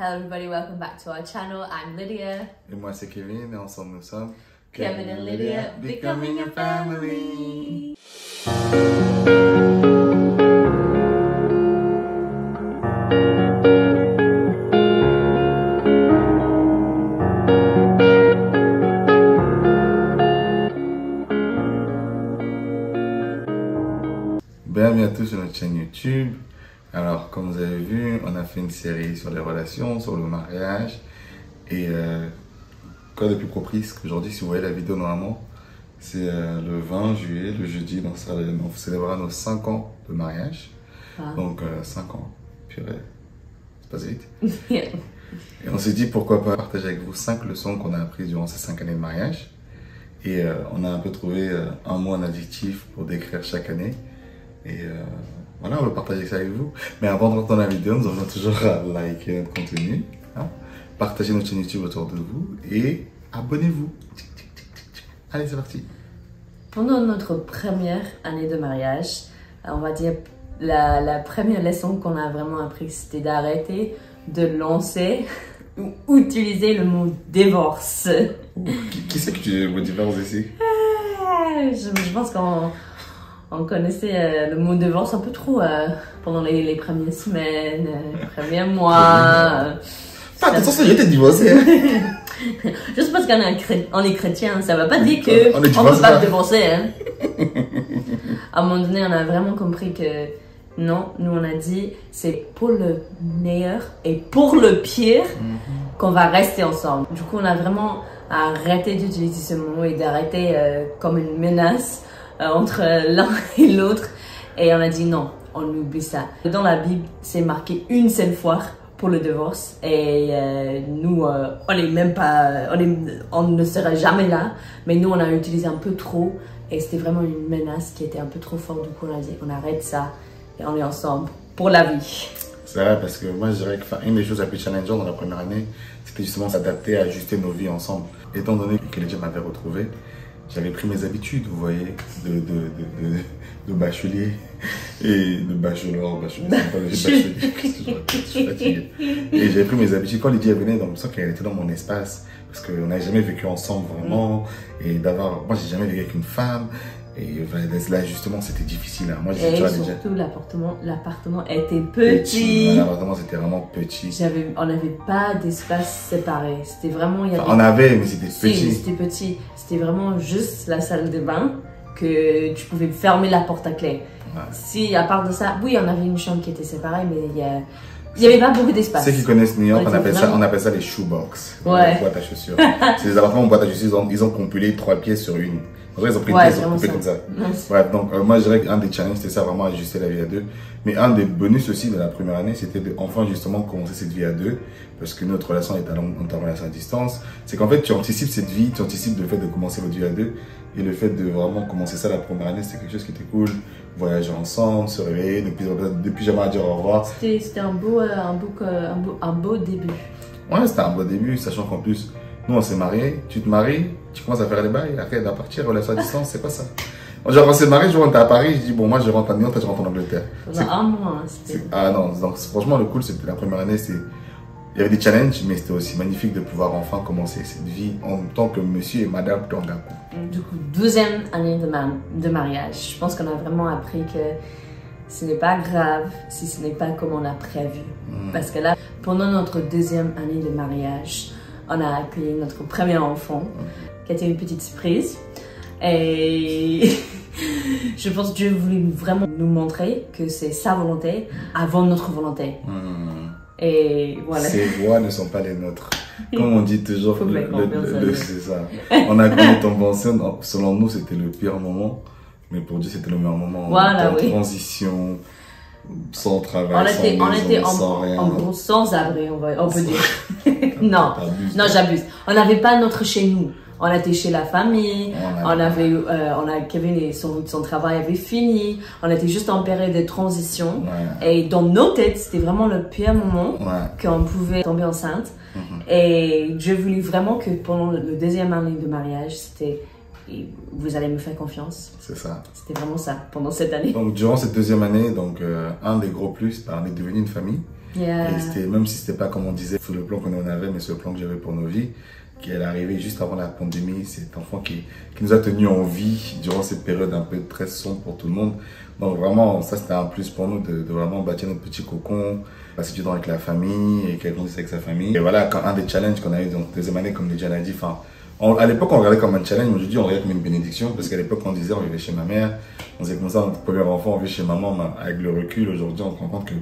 Hello everybody, welcome back to our channel. I'm Lydia. Et moi c'est Kevin et ensemble nous sommes Kevin and Lydia, becoming a family. Bienvenue à tous sur notre chaîne YouTube. Alors, comme vous avez vu, on a fait une série sur les relations, sur le mariage. Et quoi de plus propice qu'aujourd'hui, si vous voyez la vidéo normalement, c'est le 20 juillet, le jeudi, on célébrera nos 5 ans de mariage. Wow. Donc 5 ans, purée, c'est passé vite. Yeah. Et on s'est dit pourquoi pas partager avec vous 5 leçons qu'on a apprises durant ces 5 années de mariage. Et on a un peu trouvé un mot, un adjectif pour décrire chaque année. Et voilà, on va partager ça avec vous. Mais avant de rentrer dans la vidéo, nous avons toujours à liker notre contenu, hein, partager notre chaîne YouTube autour de vous et abonnez-vous. Allez, c'est parti. Pendant notre première année de mariage, on va dire la première leçon qu'on a vraiment appris, c'était d'arrêter de lancer ou utiliser le mot divorce. Qui c'est que tu veux divorce ici? Je pense qu'on connaissait le mot divorce un peu trop pendant les premières semaines, les premiers mois. Attention, j'étais divorcé. Juste parce qu'on est chrétien, ça ne veut pas dire qu'on ne peut pas se divorcer. Hein. À un moment donné, on a vraiment compris que non, nous on a dit c'est pour le meilleur et pour le pire qu'on va rester ensemble. Du coup, on a vraiment arrêté d'utiliser ce mot et d'arrêter comme une menace entre l'un et l'autre. Et on a dit non, on oublie ça. Dans la Bible, c'est marqué une seule fois pour le divorce. Et nous, on n'est même pas, on ne serait jamais là. Mais nous, on a utilisé un peu trop. Et c'était vraiment une menace qui était un peu trop forte. Du coup, on a dit on arrête ça et on est ensemble pour la vie. C'est vrai, parce que moi, je dirais que une des choses les plus challengeantes dans la première année, c'était justement s'adapter, ajuster nos vies ensemble. Étant donné que les gens m'avaient retrouvé, j'avais pris mes habitudes, vous voyez, de bachelier et de bachelor, c'est pas le bachelier, je suis fatigué. Et j'avais pris mes habitudes. Quand Lydia venait, donc, je sens qu'elle était dans mon espace, parce qu'on n'avait jamais vécu ensemble vraiment, et d'avoir, moi j'ai jamais vécu avec une femme, et là justement c'était difficile. Hein. Moi, et surtout l'appartement était petit. L'appartement c'était vraiment petit. On n'avait pas d'espace séparé. C'était vraiment. On avait, mais c'était petit. C'était petit. C'était vraiment juste la salle de bain que tu pouvais fermer la porte à clé. Ouais. Si à part de ça, oui, on avait une chambre qui était séparée, mais il n'y avait pas beaucoup d'espace. Ceux qui connaissent New York, on appelle ça les shoebox. Ouais. Les boîtes à chaussures. C'est des appartements en boîte à chaussures, ils ont compilé 3 pièces sur une. En vrai, ils ont pris ouais, ils ont coupé comme ça. Ouais, donc moi je dirais qu'un des challenges c'était ça, vraiment ajuster la vie à deux. Mais un des bonus aussi de la première année, c'était de enfin justement commencer cette vie à deux. Parce que notre relation est en relation à distance. C'est qu'en fait tu anticipes cette vie, tu anticipes le fait de commencer votre vie à deux. Et le fait de vraiment commencer ça la première année, c'était quelque chose qui était cool. Voyager ensemble, se réveiller, depuis jamais à dire au revoir. C'était un beau début. Ouais, c'était un beau début, sachant qu'en plus, nous on s'est mariés, tu te maries, tu commences à faire les bails, après elle doit partir, relation à distance, c'est pas ça. Genre on s'est mariés, je rentre à Paris, je dis bon moi je rentre à New York, toi tu rentres en Angleterre. Pendant un mois, ah non, donc franchement le cool c'était la première année, il y avait des challenges, mais c'était aussi magnifique de pouvoir enfin commencer cette vie en tant que monsieur et madame Tangaku. Du coup, 12e année de mariage. Je pense qu'on a vraiment appris que ce n'est pas grave si ce n'est pas comme on a prévu. Parce que là, pendant notre 2e année de mariage, on a accueilli notre premier enfant, qui était une petite surprise. Et je pense que Dieu voulait vraiment nous montrer que c'est sa volonté avant notre volonté. Et voilà. Ces voix ne sont pas les nôtres. Comme on dit toujours, c'est ça. On a tombé enceinte, selon nous c'était le pire moment, mais pour Dieu c'était le meilleur moment. Voilà, oui. Transition, sans travail, on était sans rien. En gros sans abri, on peut dire. non, j'abuse. On n'avait pas notre chez nous. On était chez la famille, Kevin et son travail avait fini, on était juste en période de transition. Ouais. Et dans nos têtes, c'était vraiment le pire moment qu'on pouvait tomber enceinte. Et je voulais vraiment que pendant le 2e année de mariage, c'était vous allez me faire confiance. C'est ça. C'était vraiment ça, pendant cette année. Donc durant cette 2e année, un des gros plus, on est devenu une famille. Yeah. Et c'était, même si c'était pas comme on disait sur le plan qu'on en avait, mais sur le plan que j'avais pour nos vies, qui est arrivé juste avant la pandémie, cet enfant qui nous a tenus en vie durant cette période un peu très sombre pour tout le monde. Donc vraiment, ça c'était un plus pour nous de vraiment bâtir notre petit cocon, passer du temps avec la famille et qu'elle grandisse avec sa famille. Et voilà, un des challenges qu'on a eu dans la deuxième année, comme Lydia l'a dit, enfin, à l'époque on regardait comme un challenge, mais aujourd'hui on regarde comme une bénédiction, parce qu'à l'époque on disait on vivait chez ma mère, on disait comme ça, notre premier enfant on vit chez maman, mais avec le recul aujourd'hui on se rend compte que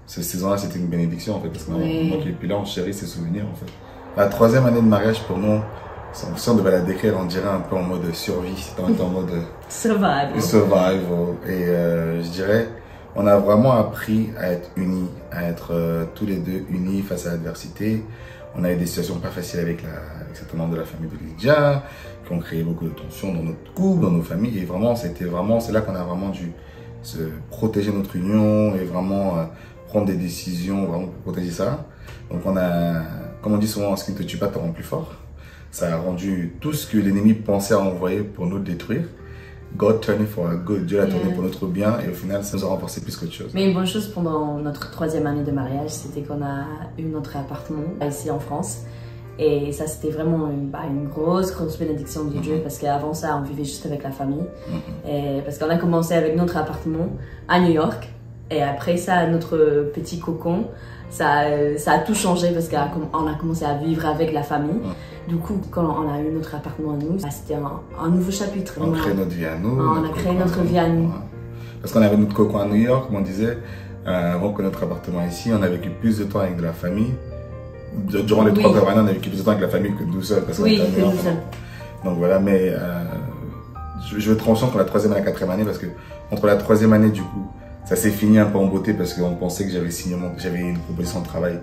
cette saison-là c'était une bénédiction en fait, parce que maman qui est plus là, on chérit ses souvenirs en fait. La troisième année de mariage pour nous, si on devait la décrire, on dirait un peu en mode survie, c'était en mode survival. Et je dirais, on a vraiment appris à être unis, à être tous les deux unis face à l'adversité. On a eu des situations pas faciles avec certains membres de la famille de Lydia, qui ont créé beaucoup de tensions dans notre couple, dans nos familles. Et vraiment, c'est là qu'on a vraiment dû se protéger notre union et vraiment prendre des décisions vraiment pour protéger ça. Donc on a, comme on dit souvent, ce qui ne te tue pas te rend plus fort. Ça a rendu tout ce que l'ennemi pensait à envoyer pour nous détruire. God turned it for our good. Dieu l'a tourné pour notre bien et au final, ça nous a renforcé plus qu'autre chose. Mais une bonne chose pendant notre troisième année de mariage, c'était qu'on a eu notre appartement ici en France. Et ça, c'était vraiment une grosse bénédiction de Dieu parce qu'avant ça, on vivait juste avec la famille. Et parce qu'on a commencé avec notre appartement à New York. Et après ça, notre petit cocon, ça a tout changé parce qu'on a commencé à vivre avec la famille. Du coup, quand on a eu notre appartement à nous, c'était un nouveau chapitre. On crée notre vie à nous. On a créé notre vie à nous. Parce qu'on avait notre cocon à New York, comme on disait, avant que notre appartement ici, on a vécu plus de temps avec de la famille. Durant les 3 premières années, on a vécu plus de temps avec la famille que nous seuls. Oui, que nous seuls. Donc voilà, mais je veux trancher entre la troisième et la quatrième année parce que entre la troisième année, du coup, ça s'est fini un peu en beauté parce qu'on pensait que j'avais une proposition de travail.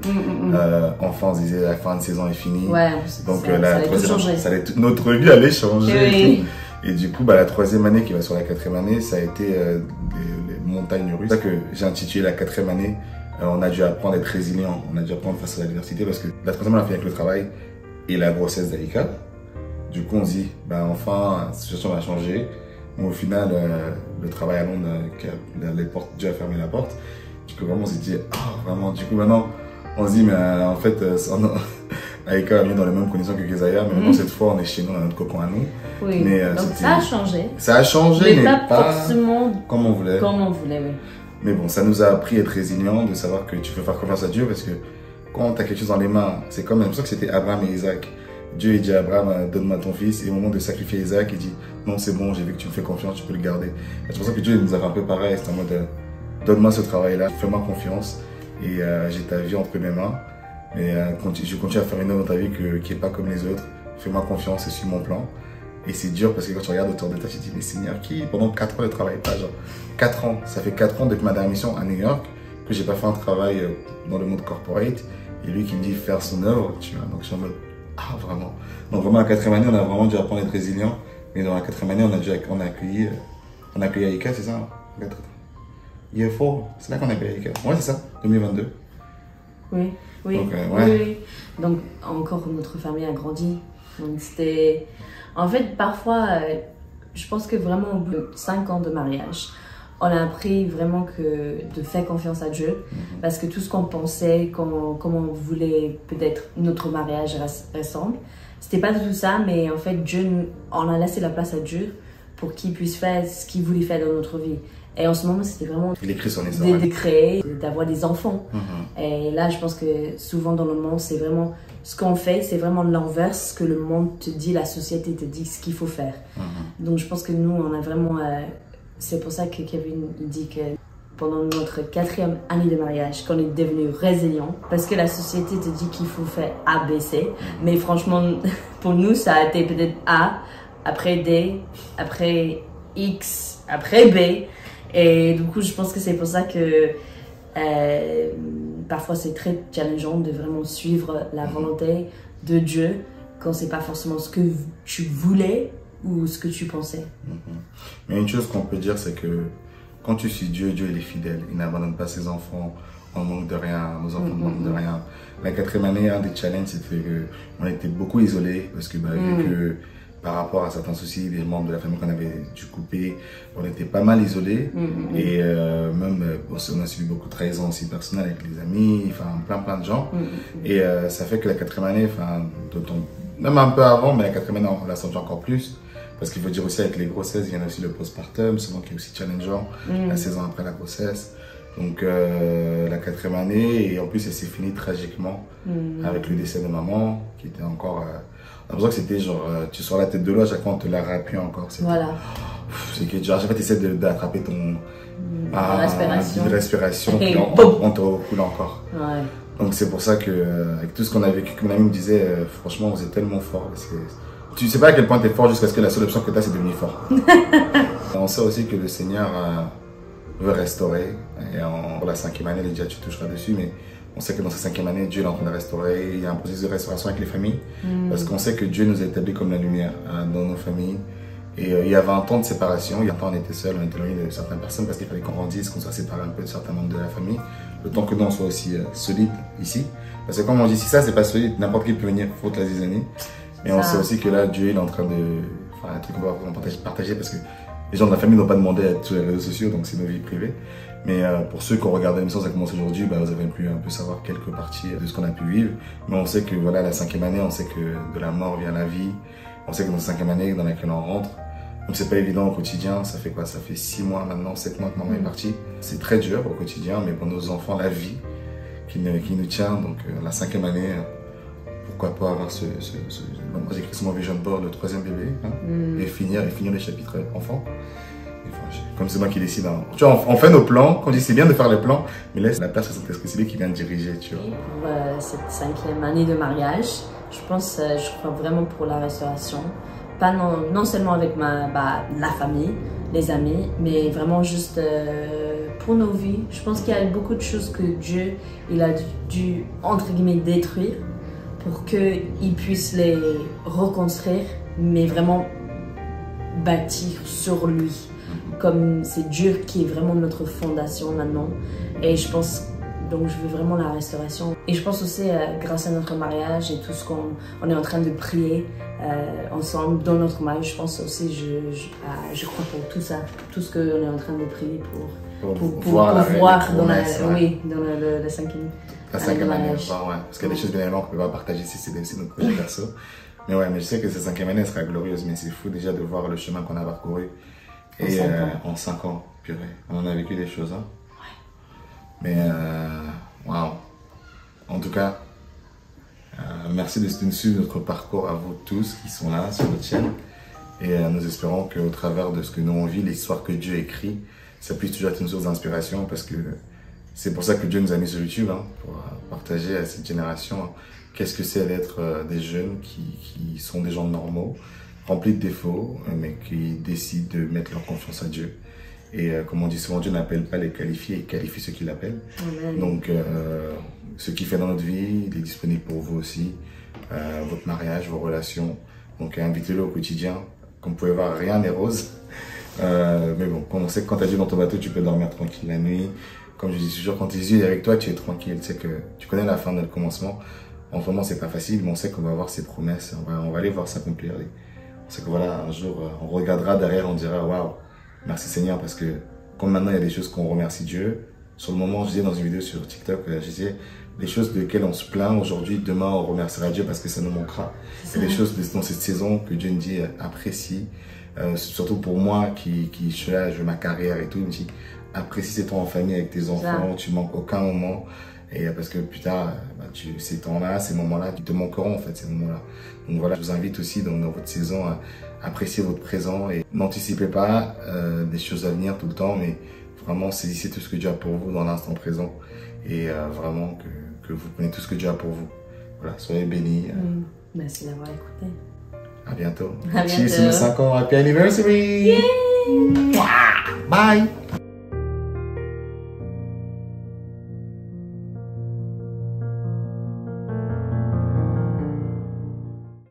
Enfin, on se disait la fin de saison est finie. Ouais, donc la troisième, notre vie allait changer. Et du coup, la troisième année qui va sur la quatrième année, ça a été les montagnes russes. C'est ça que j'ai intitulé la quatrième année. On a dû apprendre à être résilient, on a dû apprendre face à l'adversité parce que la troisième année, on a fini avec le travail et la grossesse d'Aïka. Du coup, on se dit, enfin, la situation va changer. Mais au final, le travail à Londres, Dieu a fermé la porte. Du coup, vraiment, on s'est dit, vraiment, du coup, maintenant, on se dit, mais en fait, Aïka vient dans les mêmes conditions que Kezaya, mais maintenant, cette fois, on est chez nous, on a notre cocon à nous. Oui, mais, donc ça a changé. Ça a changé, mais pas forcément comme on voulait. Comme on voulait, oui. Mais bon, ça nous a appris à être résilients, de savoir que tu peux faire confiance à Dieu, parce que quand tu as quelque chose dans les mains, c'est comme, j'ai l'impression que c'était Abraham et Isaac. Dieu il dit à Abraham, donne-moi ton fils, et au moment de sacrifier Isaac, il dit, non c'est bon, j'ai vu que tu me fais confiance, tu peux le garder. C'est pour ça que Dieu nous a fait un peu pareil, c'est en mode, donne-moi ce travail-là, fais-moi confiance, et j'ai ta vie entre mes mains, et je continue à faire une œuvre dans ta vie qui n'est pas comme les autres, fais-moi confiance et suis mon plan. Et c'est dur parce que quand tu regardes autour de toi, tu te dis, mais Seigneur, qui pendant 4 ans ne travaille pas, genre 4 ans, ça fait 4 ans depuis ma dernière mission à New York que j'ai pas fait un travail dans le monde corporate, et lui qui me dit faire son œuvre, tu vois, donc je suis en mode, vraiment. Donc vraiment, la quatrième année, on a vraiment dû apprendre à être résilient. Mais dans la quatrième année, on a accueilli Aïka, c'est ça? Year 4, c'est là qu'on a accueilli Aïka. Ouais, c'est ça, 2022. Oui. Donc, oui. Donc, encore notre famille a grandi. Donc, c'était... En fait, parfois, je pense que vraiment, au bout de 5 ans de mariage, on a appris vraiment de faire confiance à Dieu. Parce que tout ce qu'on pensait, comment on voulait peut-être notre mariage ressemble, c'était pas du tout ça, mais en fait, on a laissé la place à Dieu pour qu'il puisse faire ce qu'il voulait faire dans notre vie. Et en ce moment, c'était vraiment de créer, d'avoir des enfants. Et là, je pense que souvent dans le monde, c'est vraiment ce qu'on fait, c'est vraiment l'inverse que le monde te dit, la société te dit ce qu'il faut faire. Donc, je pense que nous, on a vraiment... c'est pour ça que Kevin il dit que pendant notre 4e année de mariage, qu'on est devenu résilient, parce que la société te dit qu'il faut faire A, B, C. Mais franchement, pour nous, ça a été peut-être A, après D, après X, après B. Et du coup, je pense que c'est pour ça que parfois c'est très challengeant de vraiment suivre la volonté de Dieu quand c'est pas forcément ce que tu voulais ou ce que tu pensais. Mais une chose qu'on peut dire, c'est que quand tu suis Dieu, Dieu il est fidèle. Il n'abandonne pas ses enfants, on manque de rien, nos enfants ne manquent de rien. La 4e année, un des challenges, c'était qu'on était beaucoup isolés parce que vu que par rapport à certains soucis, des membres de la famille qu'on avait dû couper, on était pas mal isolés. Et même, on a subi beaucoup de trahisons aussi personnelles avec les amis, enfin plein de gens. Et ça fait que la 4e année, même un peu avant, mais la 4e année, on l'a senti encore plus. Parce qu'il faut dire aussi, avec les grossesses, il y en a aussi le postpartum, souvent qui est aussi challengeant, la saison après la grossesse. Donc la 4e année, et en plus elle s'est finie tragiquement avec le décès de maman, qui était encore... on a l'impression que c'était genre, tu sors la tête de l'eau, à chaque fois on te la rappuie encore. Voilà. C'est que genre, à chaque fois tu essaies d'attraper ton... respiration, puis on te recoule encore. Ouais. Donc c'est pour ça que, avec tout ce qu'on a vécu, comme mon ami me disait, franchement vous êtes tellement fort. Tu sais pas à quel point tu es fort jusqu'à ce que la seule option que tu as c'est de devenir fort. On sait aussi que le Seigneur veut restaurer. Et pour la 5e année, déjà tu toucheras dessus, mais on sait que dans cette 5e année, Dieu est en train de restaurer. Il y a un processus de restauration avec les familles. Parce qu'on sait que Dieu nous a établis comme la lumière dans nos familles. Et il y avait un temps de séparation. Il y a un temps on était seuls, on était éloigné de certaines personnes parce qu'il fallait qu'on grandisse, qu'on soit séparé un peu de certains membres de la famille. Le temps que nous on soit aussi solide ici. Parce que comme on dit, si ça c'est pas solide, n'importe qui peut venir faute la zizanie. Mais on sait aussi que là, Dieu il est en train de... Enfin, un truc qu'on va partager parce que les gens de la famille n'ont pas demandé à être sur les réseaux sociaux, donc c'est nos vies privées. Mais pour ceux qui ont regardé l'émission, ça commence aujourd'hui, vous avez pu un peu savoir quelques parties de ce qu'on a pu vivre. Mais on sait que voilà, la 5e année, on sait que de la mort vient la vie. On sait que dans la 5e année dans laquelle on rentre, donc c'est pas évident au quotidien. Ça fait quoi? Ça fait 6 mois maintenant, 7 mois que maman est partie. C'est très dur au quotidien, mais pour nos enfants, la vie qui nous tient. Donc la 5e année, pourquoi pas avoir moi j'ai écrit sur mon vision board le 3e bébé, et finir le chapitre enfant. Comme c'est moi qui décide. Tu vois, on fait nos plans, on dit c'est bien de faire les plans, mais laisse la place à Saint-Esprit, c'est lui qui vient diriger, tu vois. Pour cette 5e année de mariage, je crois vraiment pour la restauration. Pas non seulement avec la famille, les amis, mais vraiment juste pour nos vies. Je pense qu'il y a beaucoup de choses que Dieu il a dû entre guillemets détruire pour qu'il puisse les reconstruire, mais vraiment bâtir sur lui. Comme c'est Dieu qui est vraiment notre fondation maintenant. Et je pense, donc je veux vraiment la restauration. Et je pense aussi, grâce à notre mariage et tout ce qu'on est en train de prier ensemble dans notre mariage, je pense aussi, je crois pour tout ça, tout ce qu'on est en train de prier pour voir dans la 5e. La 5e année, ouais. Parce qu'il y a des choses bien évidemment qu'on ne peut pas partager si c'est notre projet perso. Mais ouais, mais je sais que cette 5e année sera glorieuse, mais c'est fou déjà de voir le chemin qu'on a parcouru. Et en 5 ans, purée, on en a vécu des choses, hein. Ouais. Mais waouh. En tout cas, merci de suivre notre parcours à vous tous qui sont là sur notre chaîne. Et nous espérons qu'au travers de ce que nous on vit, l'histoire que Dieu écrit, ça puisse toujours être une source d'inspiration parce que c'est pour ça que Dieu nous a mis sur YouTube, hein, pour partager à cette génération qu'est-ce que c'est d'être des jeunes qui sont des gens normaux, remplis de défauts, mais qui décident de mettre leur confiance à Dieu. Et comme on dit souvent, Dieu n'appelle pas les qualifiés, il qualifie ceux qui l'appellent. Donc, ce qu'il fait dans notre vie, il est disponible pour vous aussi, votre mariage, vos relations. Donc, invitez-le au quotidien. Comme vous pouvez voir, rien n'est rose. Mais bon, comme on sait que quand tu as Dieu dans ton bateau, tu peux dormir tranquille la nuit. Comme je dis toujours, quand Jésus est avec toi, tu es tranquille. Tu sais que tu connais la fin de notre commencement. En ce moment, c'est pas facile, mais on sait qu'on va avoir ses promesses. On va aller voir s'accomplir. On sait que voilà, un jour, on regardera derrière, on dira waouh, merci Seigneur, parce que comme maintenant il y a des choses qu'on remercie Dieu. Sur le moment, je disais dans une vidéo sur TikTok, je disais les choses desquelles on se plaint aujourd'hui, demain on remerciera Dieu parce que ça nous manquera. Il y a des choses dans cette saison que Dieu nous dit apprécie. Surtout pour moi qui suis là, je veux ma carrière et tout, il me dit apprécie ces temps en famille avec tes enfants, tu manques aucun moment. Et parce que plus tard, ces temps-là, ces moments-là, ils te manqueront en fait, ces moments-là. Donc voilà, je vous invite aussi dans votre saison à apprécier votre présent et n'anticipez pas des choses à venir tout le temps, mais vraiment saisissez tout ce que Dieu a pour vous dans l'instant présent et vraiment que vous prenez tout ce que Dieu a pour vous. Voilà, soyez bénis. Merci d'avoir écouté. À bientôt. À bientôt. Cheers, 5 ans, happy anniversary! Yay! Bye!